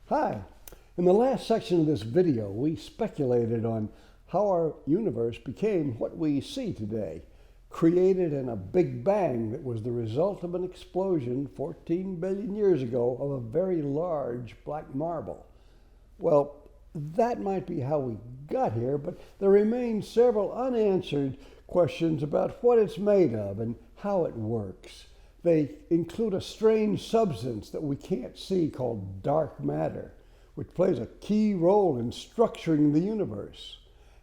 Hi! In the last section of this video, we speculated on how our universe became what we see today, created in a Big Bang that was the result of an explosion 14 billion years ago of a very large black marble. Well, that might be how we got here, but there remain several unanswered questions about what it's made of and how it works. They include a strange substance that we can't see called dark matter, which plays a key role in structuring the universe,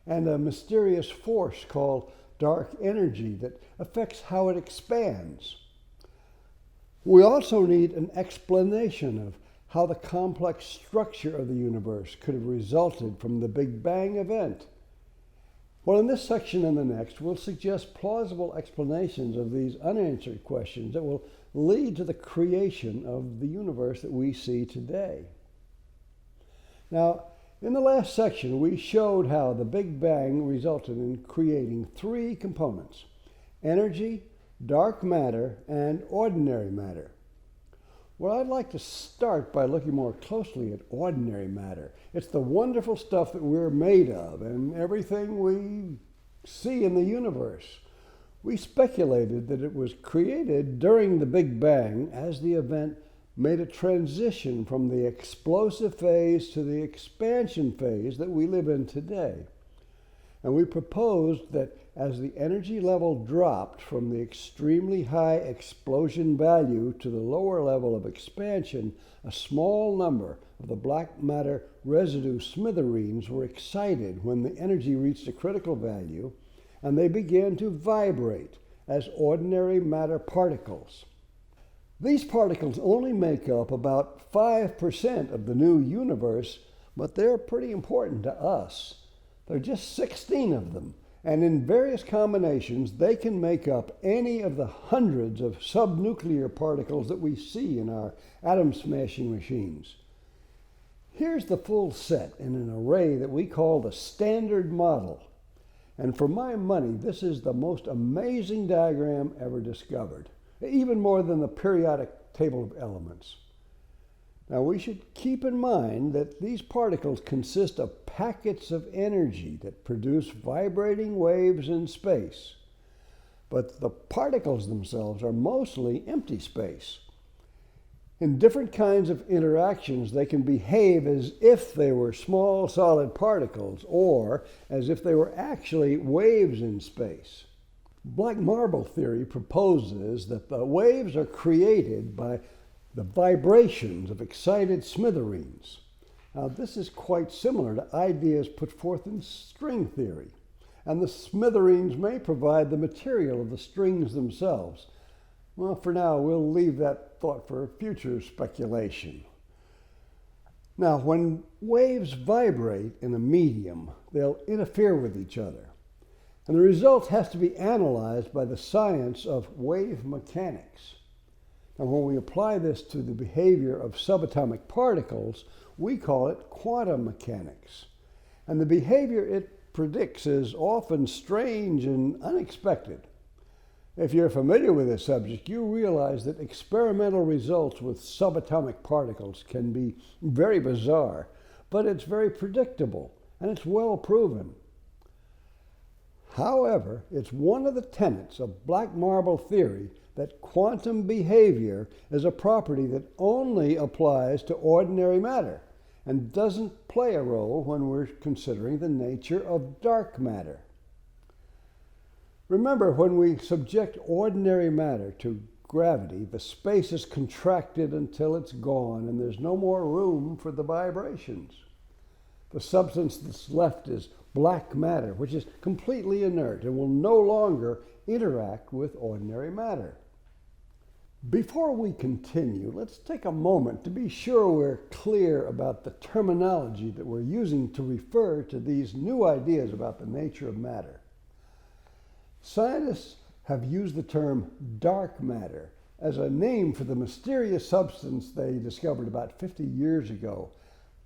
and a mysterious force called dark energy that affects how it expands. We also need an explanation of how the complex structure of the universe could have resulted from the Big Bang event. Well, in this section and the next, we'll suggest plausible explanations of these unanswered questions that will lead to the creation of the universe that we see today. Now, in the last section, we showed how the Big Bang resulted in creating three components: energy, dark matter, and ordinary matter. Well, I'd like to start by looking more closely at ordinary matter. It's the wonderful stuff that we're made of and everything we see in the universe. We speculated that it was created during the Big Bang as the event made a transition from the explosive phase to the expansion phase that we live in today. And we proposed that as the energy level dropped from the extremely high explosion value to the lower level of expansion, a small number of the black matter residue smithereens were excited when the energy reached a critical value, and they began to vibrate as ordinary matter particles. These particles only make up about 5% of the new universe, but they're pretty important to us. There are just 16 of them, and in various combinations, they can make up any of the hundreds of subnuclear particles that we see in our atom-smashing machines. Here's the full set in an array that we call the Standard Model. And for my money, this is the most amazing diagram ever discovered, even more than the periodic table of elements. Now, we should keep in mind that these particles consist of packets of energy that produce vibrating waves in space. But the particles themselves are mostly empty space. In different kinds of interactions, they can behave as if they were small solid particles or as if they were actually waves in space. Black marble theory proposes that the waves are created by the vibrations of excited smithereens. Now, this is quite similar to ideas put forth in string theory, and the smithereens may provide the material of the strings themselves. Well, for now, we'll leave that thought for future speculation. Now, when waves vibrate in a medium, they'll interfere with each other, and the result has to be analyzed by the science of wave mechanics. And when we apply this to the behavior of subatomic particles, we call it quantum mechanics. And the behavior it predicts is often strange and unexpected. If you're familiar with this subject, you realize that experimental results with subatomic particles can be very bizarre, but it's very predictable and it's well proven. However, it's one of the tenets of black marble theory that quantum behavior is a property that only applies to ordinary matter and doesn't play a role when we're considering the nature of dark matter. Remember, when we subject ordinary matter to gravity, the space is contracted until it's gone and there's no more room for the vibrations. The substance that's left is black matter, which is completely inert and will no longer interact with ordinary matter. Before we continue, let's take a moment to be sure we're clear about the terminology that we're using to refer to these new ideas about the nature of matter. Scientists have used the term dark matter as a name for the mysterious substance they discovered about 50 years ago.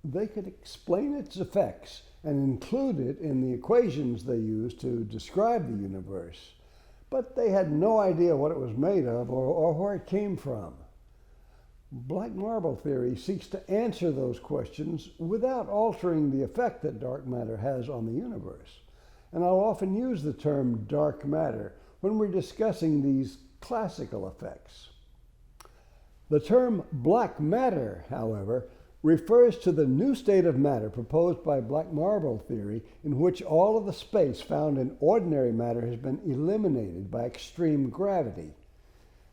They could explain its effects and include it in the equations they used to describe the universe. But they had no idea what it was made of or where it came from. Black marble theory seeks to answer those questions without altering the effect that dark matter has on the universe. And I'll often use the term dark matter when we're discussing these classical effects. The term black matter, however, refers to the new state of matter proposed by black marble theory, in which all of the space found in ordinary matter has been eliminated by extreme gravity.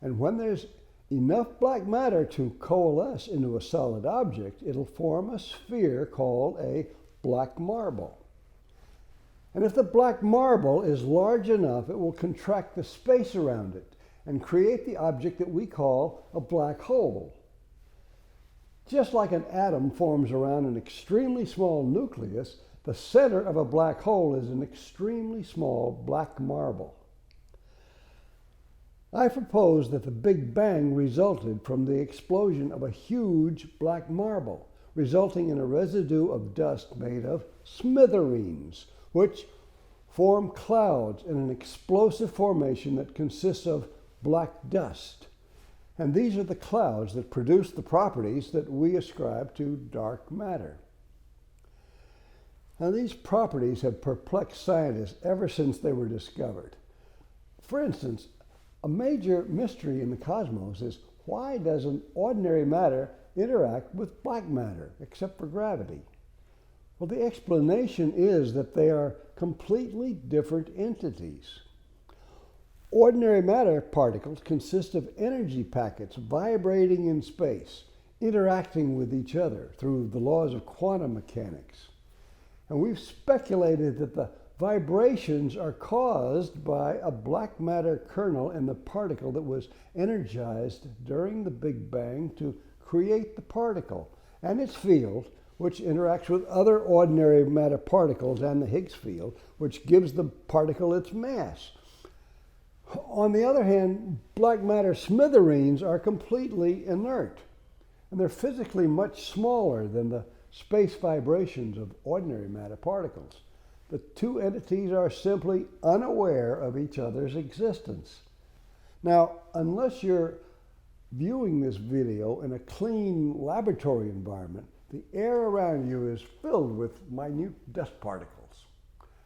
And when there's enough black matter to coalesce into a solid object, it'll form a sphere called a black marble. And if the black marble is large enough, it will contract the space around it and create the object that we call a black hole. Just like an atom forms around an extremely small nucleus, the center of a black hole is an extremely small black marble. I propose that the Big Bang resulted from the explosion of a huge black marble, resulting in a residue of dust made of smithereens, which form clouds in an explosive formation that consists of black dust. And these are the clouds that produce the properties that we ascribe to dark matter. Now, these properties have perplexed scientists ever since they were discovered. For instance, a major mystery in the cosmos is, why doesn't ordinary matter interact with black matter, except for gravity? Well, the explanation is that they are completely different entities. Ordinary matter particles consist of energy packets vibrating in space, interacting with each other through the laws of quantum mechanics. And we've speculated that the vibrations are caused by a black matter kernel in the particle that was energized during the Big Bang to create the particle and its field, which interacts with other ordinary matter particles and the Higgs field, which gives the particle its mass. On the other hand, black matter smithereens are completely inert, and they're physically much smaller than the space vibrations of ordinary matter particles. The two entities are simply unaware of each other's existence. Now, unless you're viewing this video in a clean laboratory environment, the air around you is filled with minute dust particles.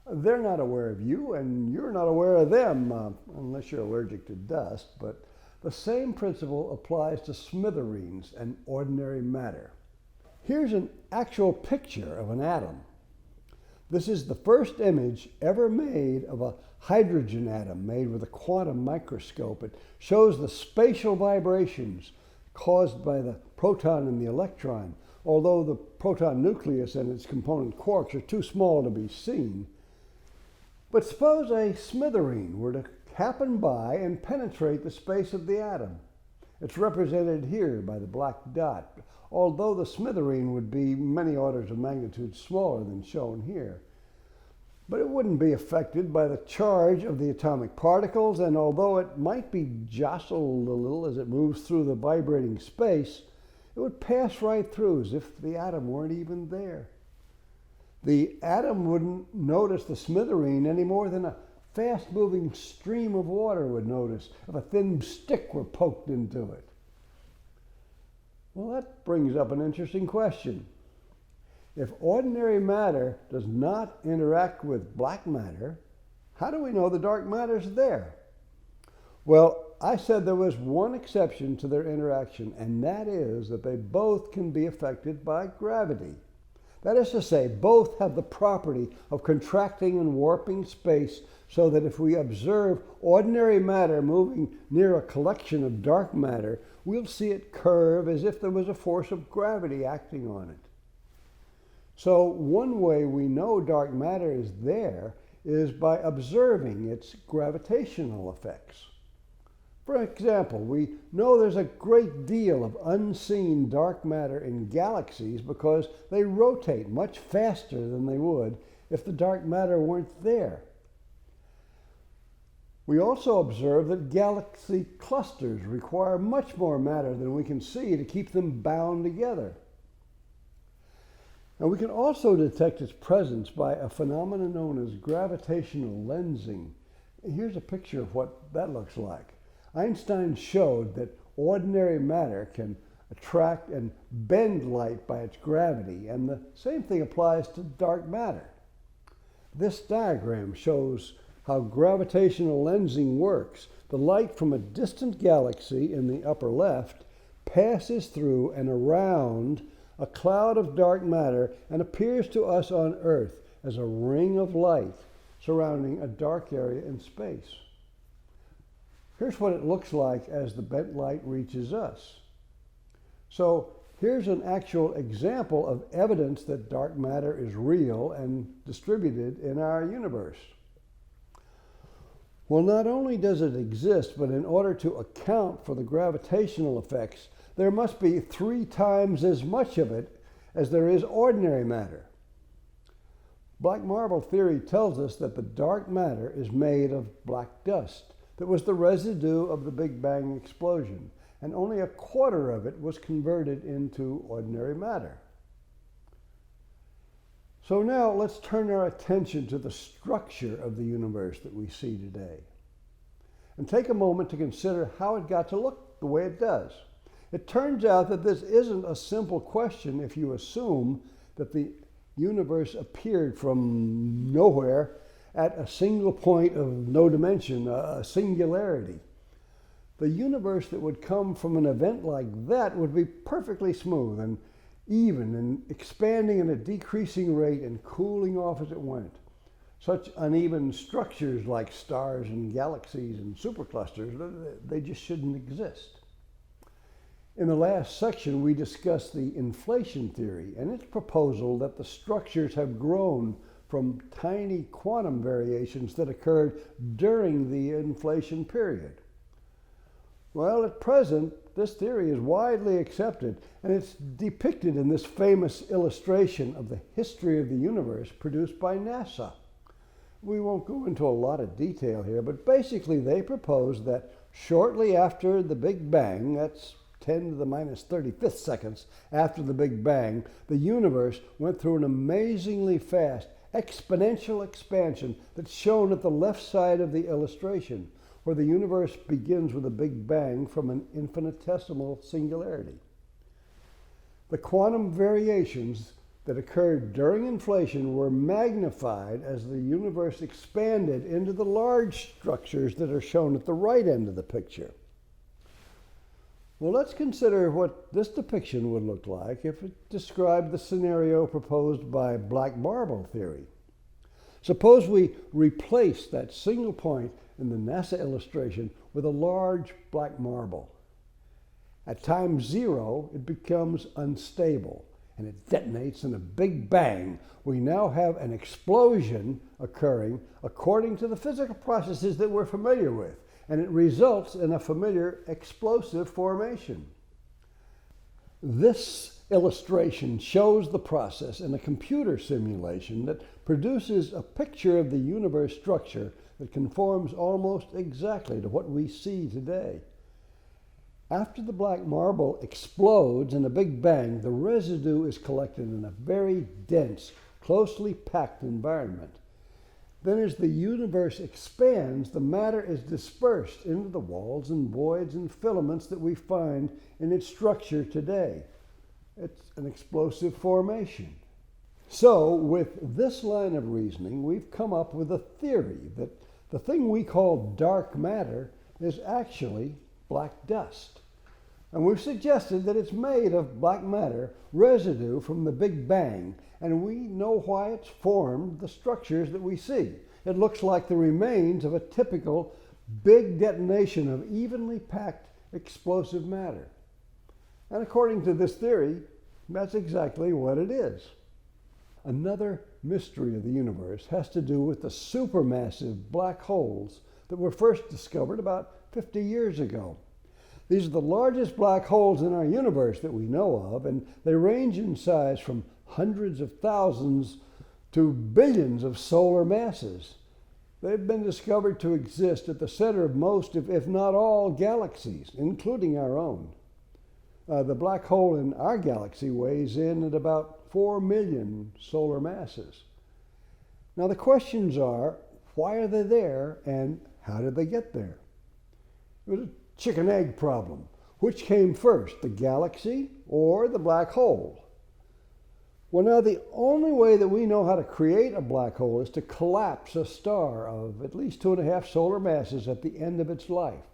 They're not aware of you, and you're not aware of them, unless you're allergic to dust, but the same principle applies to smithereens and ordinary matter. Here's an actual picture of an atom. This is the first image ever made of a hydrogen atom made with a quantum microscope. It shows the spatial vibrations caused by the proton and the electron, although the proton nucleus and its component quarks are too small to be seen. But suppose a smithereen were to happen by and penetrate the space of the atom. It's represented here by the black dot, although the smithereen would be many orders of magnitude smaller than shown here. But it wouldn't be affected by the charge of the atomic particles, and although it might be jostled a little as it moves through the vibrating space, it would pass right through as if the atom weren't even there. The atom wouldn't notice the smithereen any more than a fast-moving stream of water would notice if a thin stick were poked into it. Well, that brings up an interesting question. If ordinary matter does not interact with black matter, how do we know the dark matter's there? Well, I said there was one exception to their interaction, and that is that they both can be affected by gravity. That is to say, both have the property of contracting and warping space, so that if we observe ordinary matter moving near a collection of dark matter, we'll see it curve as if there was a force of gravity acting on it. So one way we know dark matter is there is by observing its gravitational effects. For example, we know there's a great deal of unseen dark matter in galaxies because they rotate much faster than they would if the dark matter weren't there. We also observe that galaxy clusters require much more matter than we can see to keep them bound together. Now, we can also detect its presence by a phenomenon known as gravitational lensing. Here's a picture of what that looks like. Einstein showed that ordinary matter can attract and bend light by its gravity, and the same thing applies to dark matter. This diagram shows how gravitational lensing works. The light from a distant galaxy in the upper left passes through and around a cloud of dark matter and appears to us on Earth as a ring of light surrounding a dark area in space. Here's what it looks like as the bent light reaches us. So here's an actual example of evidence that dark matter is real and distributed in our universe. Well, not only does it exist, but in order to account for the gravitational effects, there must be 3 times as much of it as there is ordinary matter. Black marble theory tells us that the dark matter is made of black dust that was the residue of the Big Bang explosion, and only a quarter of it was converted into ordinary matter. So now let's turn our attention to the structure of the universe that we see today, and take a moment to consider how it got to look the way it does. It turns out that this isn't a simple question if you assume that the universe appeared from nowhere at a single point of no dimension, a singularity. The universe that would come from an event like that would be perfectly smooth and even and expanding at a decreasing rate and cooling off as it went. Such uneven structures like stars and galaxies and superclusters, they just shouldn't exist. In the last section, we discussed the inflation theory and its proposal that the structures have grown from tiny quantum variations that occurred during the inflation period. Well, at present, this theory is widely accepted, and it's depicted in this famous illustration of the history of the universe produced by NASA. We won't go into a lot of detail here, but basically they propose that shortly after the Big Bang, that's 10 to the minus 35th seconds after the Big Bang, the universe went through an amazingly fast exponential expansion that's shown at the left side of the illustration, where the universe begins with a Big Bang from an infinitesimal singularity. The quantum variations that occurred during inflation were magnified as the universe expanded into the large structures that are shown at the right end of the picture. Well, let's consider what this depiction would look like if it described the scenario proposed by black marble theory. Suppose we replace that single point in the NASA illustration with a large black marble. At time 0, it becomes unstable and it detonates in a big bang. We now have an explosion occurring according to the physical processes that we're familiar with, and it results in a familiar explosive formation. This illustration shows the process in a computer simulation that produces a picture of the universe structure that conforms almost exactly to what we see today. After the black marble explodes in a big bang, the residue is collected in a very dense, closely packed environment. Then as the universe expands, the matter is dispersed into the walls and voids and filaments that we find in its structure today. It's an explosive formation. So, with this line of reasoning, we've come up with a theory that the thing we call dark matter is actually black dust. And we've suggested that it's made of black matter residue from the Big Bang, and we know why it's formed the structures that we see. It looks like the remains of a typical big detonation of evenly packed explosive matter. And according to this theory, that's exactly what it is. Another mystery of the universe has to do with the supermassive black holes that were first discovered about 50 years ago. These are the largest black holes in our universe that we know of, and they range in size from hundreds of thousands to billions of solar masses. They've been discovered to exist at the center of most, if not all, galaxies, including our own. The black hole in our galaxy weighs in at about 4 million solar masses. Now the questions are, why are they there and how did they get there? It was a chicken-egg problem. Which came first, the galaxy or the black hole? Well, now the only way that we know how to create a black hole is to collapse a star of at least 2.5 solar masses at the end of its life.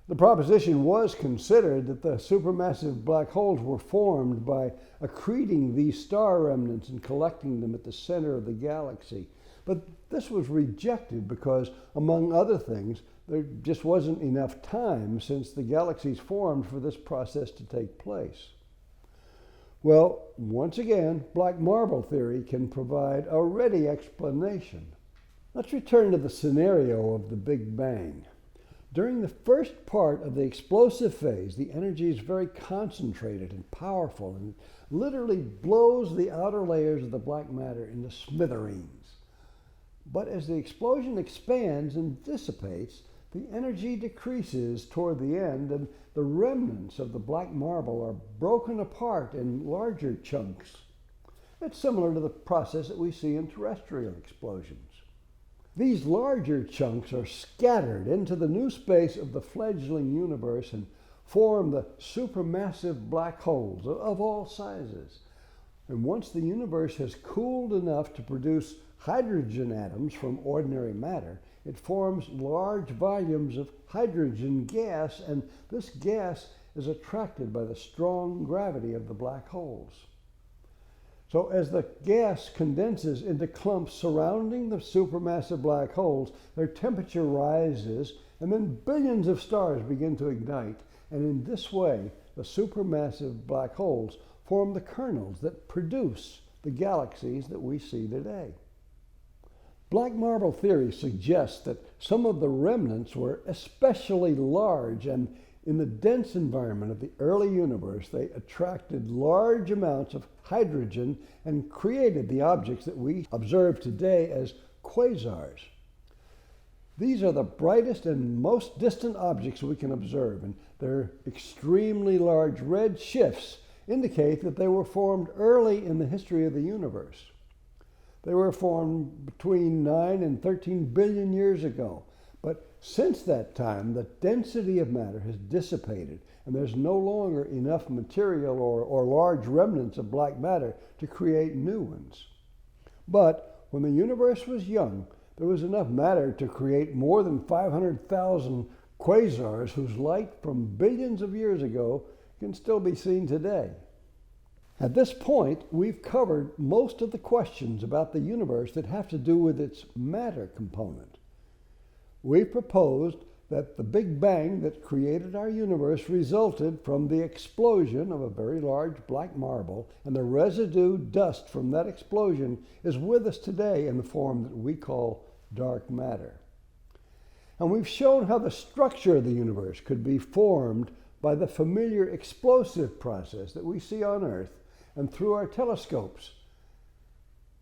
The proposition was considered that the supermassive black holes were formed by accreting these star remnants and collecting them at the center of the galaxy. But this was rejected because, among other things, there just wasn't enough time since the galaxies formed for this process to take place. Well, once again, black marble theory can provide a ready explanation. Let's return to the scenario of the Big Bang. During the first part of the explosive phase, the energy is very concentrated and powerful and literally blows the outer layers of the black matter into smithereens. But as the explosion expands and dissipates, the energy decreases toward the end, and the remnants of the black marble are broken apart in larger chunks. It's similar to the process that we see in terrestrial explosions. These larger chunks are scattered into the new space of the fledgling universe and form the supermassive black holes of all sizes. And once the universe has cooled enough to produce hydrogen atoms from ordinary matter, it forms large volumes of hydrogen gas, and this gas is attracted by the strong gravity of the black holes. So as the gas condenses into clumps surrounding the supermassive black holes, their temperature rises, and then billions of stars begin to ignite. And in this way, the supermassive black holes form the kernels that produce the galaxies that we see today. Black marble theory suggests that some of the remnants were especially large, and in the dense environment of the early universe, they attracted large amounts of hydrogen and created the objects that we observe today as quasars. These are the brightest and most distant objects we can observe, and their extremely large red shifts indicate that they were formed early in the history of the universe. They were formed between 9 and 13 billion years ago. But since that time, the density of matter has dissipated, and there's no longer enough material or large remnants of black matter to create new ones. But when the universe was young, there was enough matter to create more than 500,000 quasars whose light from billions of years ago can still be seen today. At this point, we've covered most of the questions about the universe that have to do with its matter component. We proposed that the Big Bang that created our universe resulted from the explosion of a very large black marble, and the residue dust from that explosion is with us today in the form that we call dark matter. And we've shown how the structure of the universe could be formed by the familiar explosive process that we see on Earth and through our telescopes.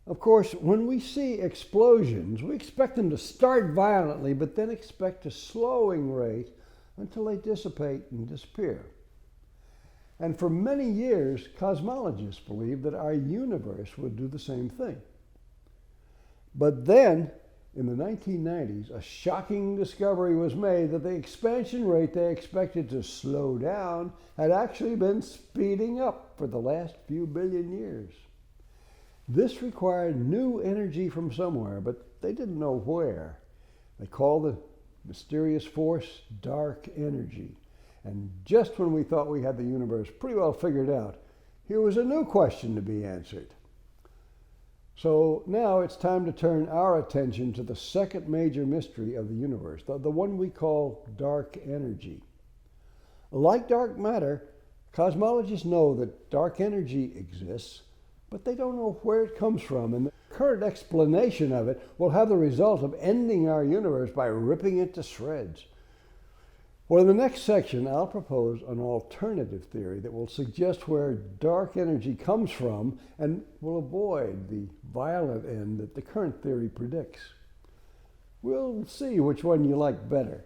Of course, when we see explosions, we expect them to start violently, but then expect a slowing rate until they dissipate and disappear. And for many years, cosmologists believed that our universe would do the same thing. But then, in the 1990s, a shocking discovery was made that the expansion rate they expected to slow down had actually been speeding up for the last few billion years. This required new energy from somewhere, but they didn't know where. They called the mysterious force dark energy. And just when we thought we had the universe pretty well figured out, here was a new question to be answered. So now it's time to turn our attention to the second major mystery of the universe, the one we call dark energy. Like dark matter, cosmologists know that dark energy exists, but they don't know where it comes from, and the current explanation of it will have the result of ending our universe by ripping it to shreds. Well, in the next section, I'll propose an alternative theory that will suggest where dark energy comes from and will avoid the violent end that the current theory predicts. We'll see which one you like better.